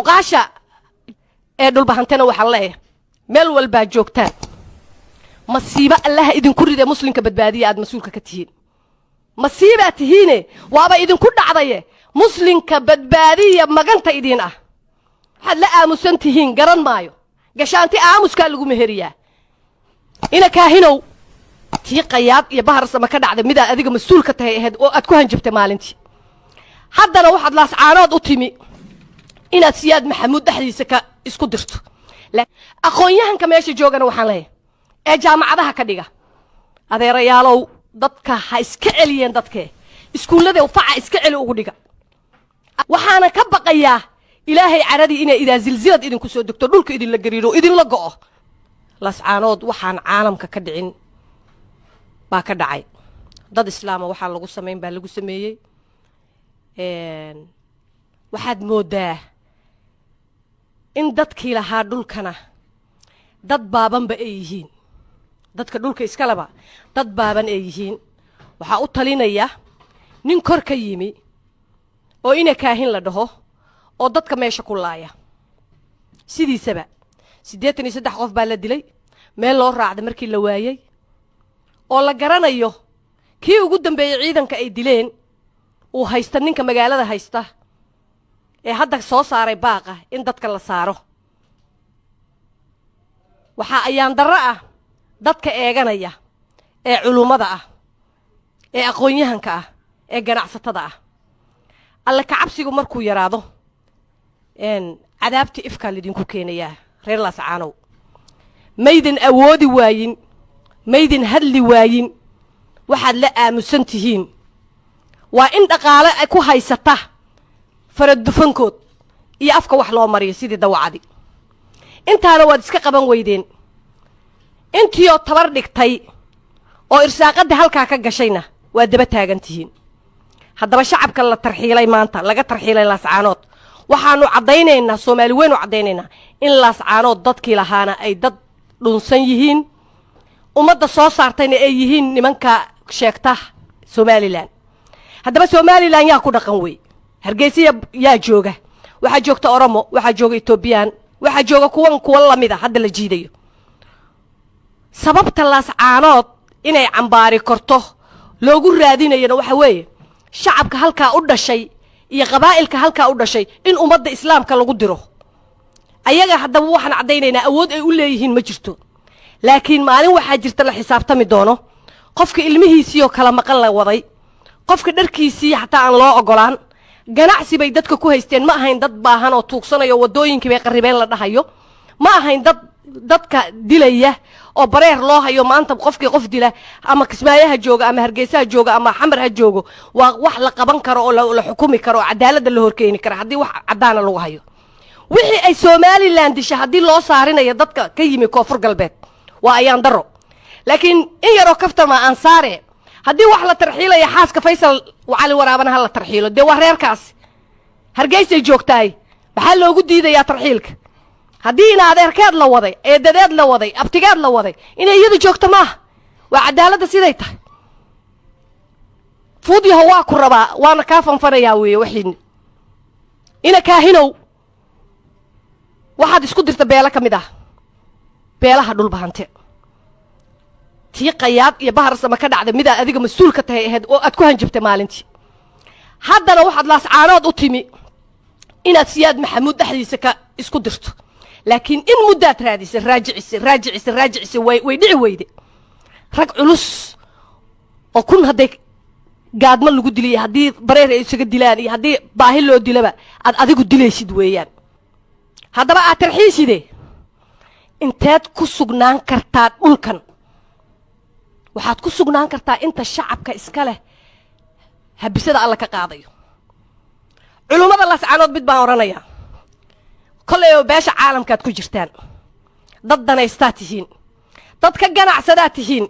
عقاشة دول بهنتنا وحلاية مل والباجوكتان مصيبة الله إذن كل ده مسلم كبدبادية عاد مسؤول كتير مصيبة تهينه وابا إذن كل عضية مسلم كبدبادية مجنت إيدينا هلا آموسن تهين قرن مايو قشانتي آموس كالجو مهرية إنا كاهنو تي قياد يبهر سمكة عاد مدا أديك مسؤول كتهيد أتكون جبت مالنتي حتى لو واحد لاس عارض أطيمي إنا سياد محمود دحديسك isku dirto la aqoonyahanka meesha joogana waxaan leeyahay jaamacadaha ka dhiga adeerayaalow dadka ha iska celiyeen dadka iskuulada faca iska celi ugu dhiga waxaana ka baqayaa ilaahay caradi inay ida zilzilad idin ku soo degto dhulka idin la gariiro idin la go'o lascaanood waxaan caalamka ka dhicin baa ka dhacay dad islaam waxa lagu sameeyay baa lagu sameeyay waxaad moodaa in dadkii lahaa dhulkana dad baabanba ay yihiin dadka dhulka iska laba dad baaban ay yihiin waxa u talinaya nin kor ka yimi oo ina kaahin la dhaho oo dadka meesha ku laaya sidiisaba 83 qof baa la dilay meel loo raacday markii la waayay oo la garanayo kii ugu dambeeyay ciidanka ay dileen uu haysta ninka magaalada haysta hadda soo saaray baaqa in dadka la saaro waxa ayaan darro ah dadka eeganaya culumada ah aqoonyahanka ah ganacsatada ah alla ka cabsigu markuu yaraado cadaabti ifka lidinku keenaya reer Laascaanow maydin awoodi waayin maydin hadli waayin waxaad la aamusan tihiin waa in dhaqaale ay ku haysata فردفنكود يا أفكا وحلو مريء سيدي دوعدي أنت أنا واد إسكا قبان ويدين أنت يو تبردك تاي أو إرساقات ده هالكا كجشينا وادبتها جنتين هذا بشعب كلا ترحيلي ما أنت لقى ترحيلي لاسعانات وحنو عضينا الصومال وين وعضينا إن لاسعانات ضد كيلهانا أي ضد لونسيهين ومدة صوصارتين أيهين نمنكا شيكته صومالي لان هذا بس صومالي لان ياكو دقنوي هرجيسية يا جوجة واحد جوجة أورمو واحد جوجة إثيوبيان واحد جوجة كوان لا ميدا هذا اللي جيديو سببت اللاسعانات إني عمباري كرته لو جور رادين ينو حوي شعب كهالك أودا شيء يا قبائل كهالك أودا شيء إن أمد إسلام كلا قدره أيها حدا وحنا عدينا أود يقول لي هين مجرتو لكن ما أنا واحد جرت له حساب تمدونه قفك علمه سيو كلام مقلة وضي قفك دركيسي حتى عن الله أقولان ganacsi bay dadka ku haysteen ma ahayn dad baahan oo tuugsanayo wadooyinka bay qaribeen la dhahayo ma ahayn dadka dilaya oo bareer loo hayo maanta qofkii qof dila ama kismaayaha jooga ama hargeysaha jooga ama xamar ha joogo waa wax la qaban karo oo la xukumi karo cadaalad la horkeeni karo hadii wax cadaana lagu hayo wixii ay Somaliland disha hadii loo saarinayo dadka ka yimi koonfur galbeed waa ayaan daro laakiin in yaro kaftama aan saare هدي واحد ترحيله يا حاسك فيصل وعلي ورابنا هلا ترحيله دي وهرير كاس هرجيس الجوكتاي بحال لو قد يا ترحيلك هدي هذا ركاد لو وضي دداد لو وضي ابتقاد لو وضي إن يدي جوكتا ما وعدالة سيديته فودي هوا كربا وانا كافن فرياوي وحين إنا كاهنو واحد يسكو درت بيلا كمدا بيلا هدول بهانتي تي قياد يبهر سمكة عاد مدا أديك مسؤول كتهيد أتكون جبت مالنتي هذا لو واحد لاس عارض أطيمي إن سياد محمود دحديسك اسكو درت لكن إن مدات راديس راجع ويدعي ويدي رق علوس وكون هديك قاد ما لقود لي هدي برير يسقط دلاني هدي باهل لو دلبا أديك دليشيد ويان هذا بقى ترحيشي دي انتاد كسوغنان كرتاد أولكن waxaad ku sugnaan kartaa inta shacabka iska leh habisada alla ka qaadayo culumada Laascaanood mid baan oranaya kulay beesha caalamka aad ku jirtaan dad danaysta tihiin dad ka ganacsada tihiin